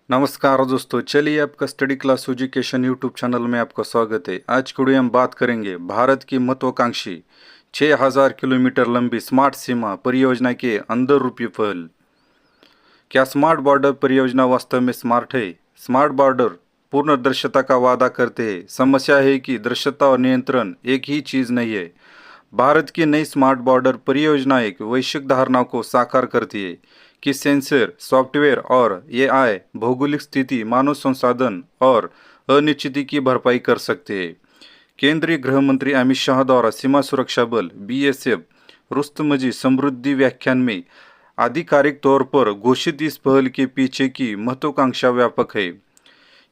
नमस्कार दोस्तों, चलिए आपका study class education YouTube channel में आपका स्वागत है। आज की वीडियो हम बात करेंगे भारत की महत्वाकांक्षी 6000 किलोमीटर लंबी स्मार्ट सीमा परियोजना के अंदर रूपी पहल। क्या स्मार्ट बॉर्डर परियोजना वास्तव में स्मार्ट है? स्मार्ट बॉर्डर पूर्ण दृश्यता का वादा करते हैं। समस्या है कि दृश्यता और नियंत्रण एक ही चीज़ नहीं है। भारत की नई स्मार्ट बॉर्डर परियोजना एक वैश्विक धारणा को साकार करती है कि सेंसर, सॉफ्टवेयर और एआई भौगोलिक स्थिति, मानव संसाधन और अनिश्चिति की भरपाई कर सकते हैं। केंद्रीय गृह मंत्री अमित शाह द्वारा सीमा सुरक्षा बल बीएसएफ रुस्तमजी समृद्धि व्याख्यान में आधिकारिक तौर पर घोषित इस पहल के पीछे की महत्वाकांक्षा व्यापक है।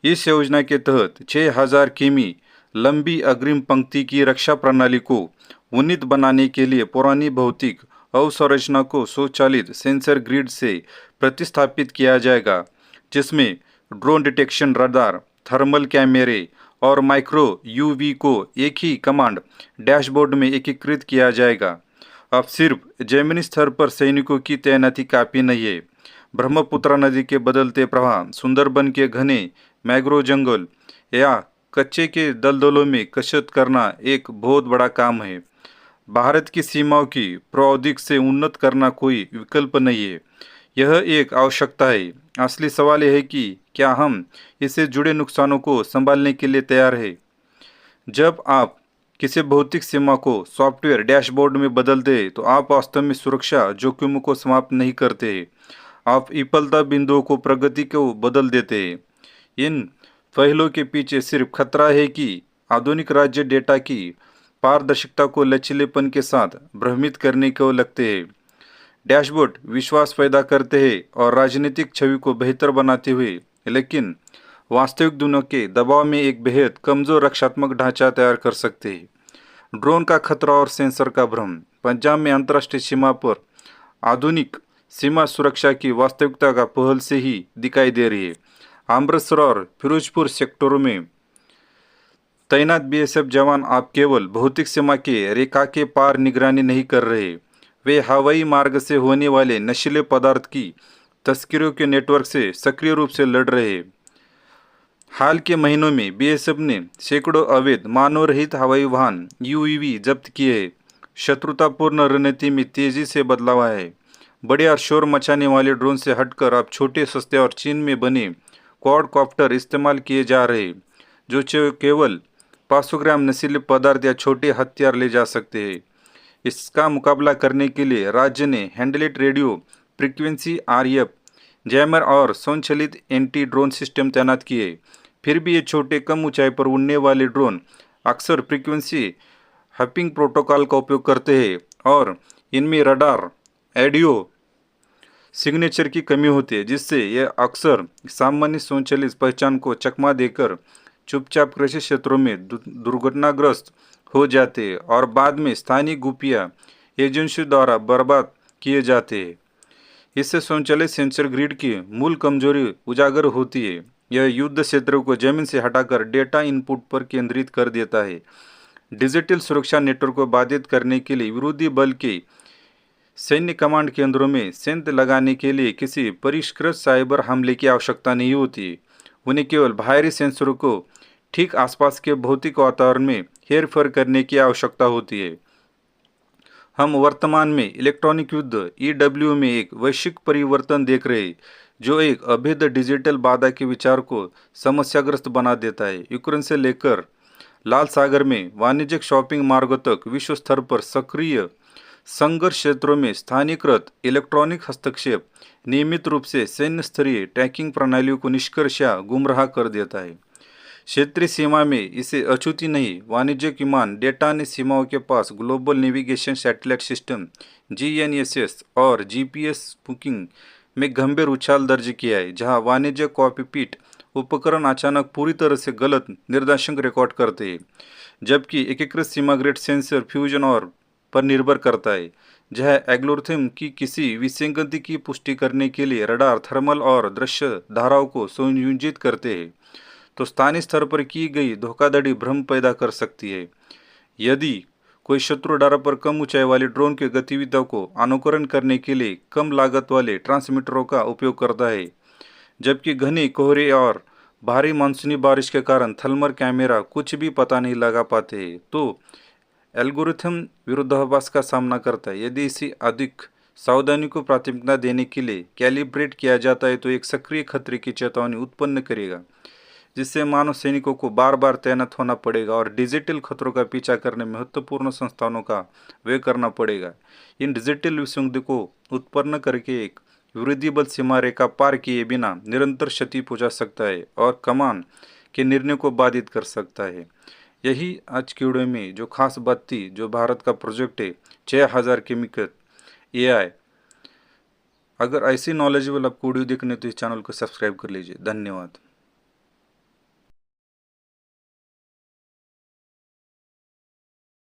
इस योजना के तहत 6000 किमी लंबी अग्रिम पंक्ति की रक्षा प्रणाली को उन्नत बनाने के लिए पुरानी भौतिक अवसंरचना को स्वचालित सेंसर ग्रिड से प्रतिस्थापित किया जाएगा, जिसमें ड्रोन डिटेक्शन रडार, थर्मल कैमरे और माइक्रो यूवी को एक ही कमांड डैशबोर्ड में एकीकृत किया जाएगा। अब सिर्फ जमीनी स्तर पर सैनिकों की तैनाती काफ़ी नहीं है। ब्रह्मपुत्र नदी के बदलते प्रवाह, सुंदरबन के घने मैंग्रोव जंगल या कच्चे के दलदलों में कसरत करना एक बहुत बड़ा काम है। भारत की सीमाओं की प्रौद्योगिकी से उन्नत करना कोई विकल्प नहीं है, यह एक आवश्यकता है। असली सवाल यह है कि क्या हम इससे जुड़े नुकसानों को संभालने के लिए तैयार हैं। जब आप किसी भौतिक सीमा को सॉफ्टवेयर डैशबोर्ड में बदलते हैं तो आप वास्तव में सुरक्षा जोखिमों को समाप्त नहीं करते हैं, आप विफलता बिंदुओं को प्रगति को बदल देते हैं। इन पहलों के पीछे सिर्फ खतरा है कि आधुनिक राज्य डेटा की पारदर्शिता को लचीलेपन के साथ भ्रमित करने को लगते हैं। डैशबोर्ड विश्वास पैदा करते हैं और राजनीतिक छवि को बेहतर बनाते हुए, लेकिन वास्तविक दुनिया के दबाव में एक बेहद कमजोर रक्षात्मक ढांचा तैयार कर सकते हैं। ड्रोन का खतरा और सेंसर का भ्रम। पंजाब में अंतर्राष्ट्रीय सीमा पर आधुनिक सीमा सुरक्षा की वास्तविकता का पहल से ही दिखाई दे रही है। अमृतसर और फिरोजपुर सेक्टरों में तैनात बीएसएफ जवान अब केवल भौतिक सीमा के रेखा के पार निगरानी नहीं कर रहे, वे हवाई मार्ग से होने वाले नशीले पदार्थ की तस्करों के नेटवर्क से सक्रिय रूप से लड़ रहे हैं। हाल के महीनों में बीएसएफ ने सैकड़ों अवैध मानव रहित हवाई वाहन यूएवी जब्त किए हैं। शत्रुतापूर्ण रणनीति में तेजी से बदलाव आया है। बड़े और शोर मचाने वाले ड्रोन से हटकर अब छोटे, सस्ते और चीन में बने क्वाडकॉप्टर इस्तेमाल किए जा रहे हैं, जो केवल 500 ग्राम नशीले पदार्थ या छोटे हथियार ले जा सकते हैं। इसका मुकाबला करने के लिए राज्य ने हैंडलेट रेडियो फ्रीक्वेंसी आरएफ जैमर और स्वचालित एंटी ड्रोन सिस्टम तैनात किए। फिर भी ये छोटे, कम ऊंचाई पर उड़ने वाले ड्रोन अक्सर फ्रीक्वेंसी हपिंग प्रोटोकॉल का उपयोग करते हैं और इनमें रडार ऑडियो सिग्नेचर की कमी होती है, जिससे यह अक्सर सामान्य स्वचालित पहचान को चकमा देकर चुपचाप कृषि क्षेत्रों में दुर्घटनाग्रस्त हो जाते हैं और बाद में स्थानीय खुफिया एजेंसियों द्वारा बर्बाद किए जाते हैं। इससे स्वचालित सेंसर ग्रिड की मूल कमजोरी उजागर होती है। यह युद्ध क्षेत्रों को जमीन से हटाकर डेटा इनपुट पर केंद्रित कर देता है। डिजिटल सुरक्षा नेटवर्क को बाधित करने के लिए विरोधी बल के सैन्य कमांड केंद्रों में सेंध लगाने के लिए किसी परिष्कृत साइबर हमले की आवश्यकता नहीं होती। उन्हें केवल बाहरी सेंसरों को ठीक आसपास के भौतिक वातावरण में हेरफेर करने की आवश्यकता होती है। हम वर्तमान में इलेक्ट्रॉनिक युद्ध ईडब्ल्यू में एक वैश्विक परिवर्तन देख रहे हैं, जो एक अभेद डिजिटल बाधा के विचार को समस्याग्रस्त बना देता है। यूक्रेन से लेकर लाल सागर में वाणिज्यिक शॉपिंग मार्गों तक विश्व स्तर पर सक्रिय संघर्ष क्षेत्रों में स्थानीयकृत इलेक्ट्रॉनिक हस्तक्षेप नियमित रूप से सैन्य स्तरीय ट्रैकिंग प्रणालियों को निष्कर्षा गुमराह कर देता है। क्षेत्रीय सीमा में इसे अछूती नहीं, वाणिज्यिक विमान डेटा ने सीमाओं के पास global navigation satellite system GNSS और जीपीएस बुकिंग में गंभीर उछाल दर्ज किया है, जहां वाणिज्य कॉकपिट उपकरण अचानक पूरी तरह से गलत निर्देशांक रिकॉर्ड करते हैं, जबकि एकीकृत सीमा ग्रिड सेंसर फ्यूजन और पर निर्भर करता है, जहां एल्गोरिथम की किसी विसंगति की पुष्टि करने के लिए रडार, थर्मल और दृश्य धाराओं को संयोजित करते हैं, तो स्थानीय स्तर पर की गई धोखाधड़ी भ्रम पैदा कर सकती है। यदि कोई शत्रु रडार पर कम ऊंचाई वाले ड्रोन की गतिविधियों को अनुकरण करने के लिए कम लागत वाले ट्रांसमीटरों का उपयोग करता है, जबकि घनी कोहरे और भारी मानसूनी बारिश के कारण थर्मल कैमरा कुछ भी पता नहीं लगा पाते, तो एल्गोरिथम विरोधाभास का सामना करता है। यदि इसी अधिक सावधानी को प्राथमिकता देने के लिए कैलिब्रेट किया जाता है तो एक सक्रिय खतरे की चेतावनी उत्पन्न करेगा, जिससे मानव सैनिकों को बार बार तैनात होना पड़ेगा और डिजिटल खतरों का पीछा करने में महत्वपूर्ण संस्थानों का व्यय करना पड़ेगा। इन डिजिटल विसंगति को उत्पन्न करके एक विरोधी बल सीमा रेखा पार किए बिना निरंतर क्षति पहुंचा सकता है और कमान के निर्णय को बाधित कर सकता है। यही आज की वीडियो में जो खास बात थी, जो भारत का प्रोजेक्ट है 6000 केमिकल AI। अगर ऐसी नॉलेजेबल आपको वीडियो देखने तो इस चैनल को सब्सक्राइब कर लीजिए। धन्यवाद।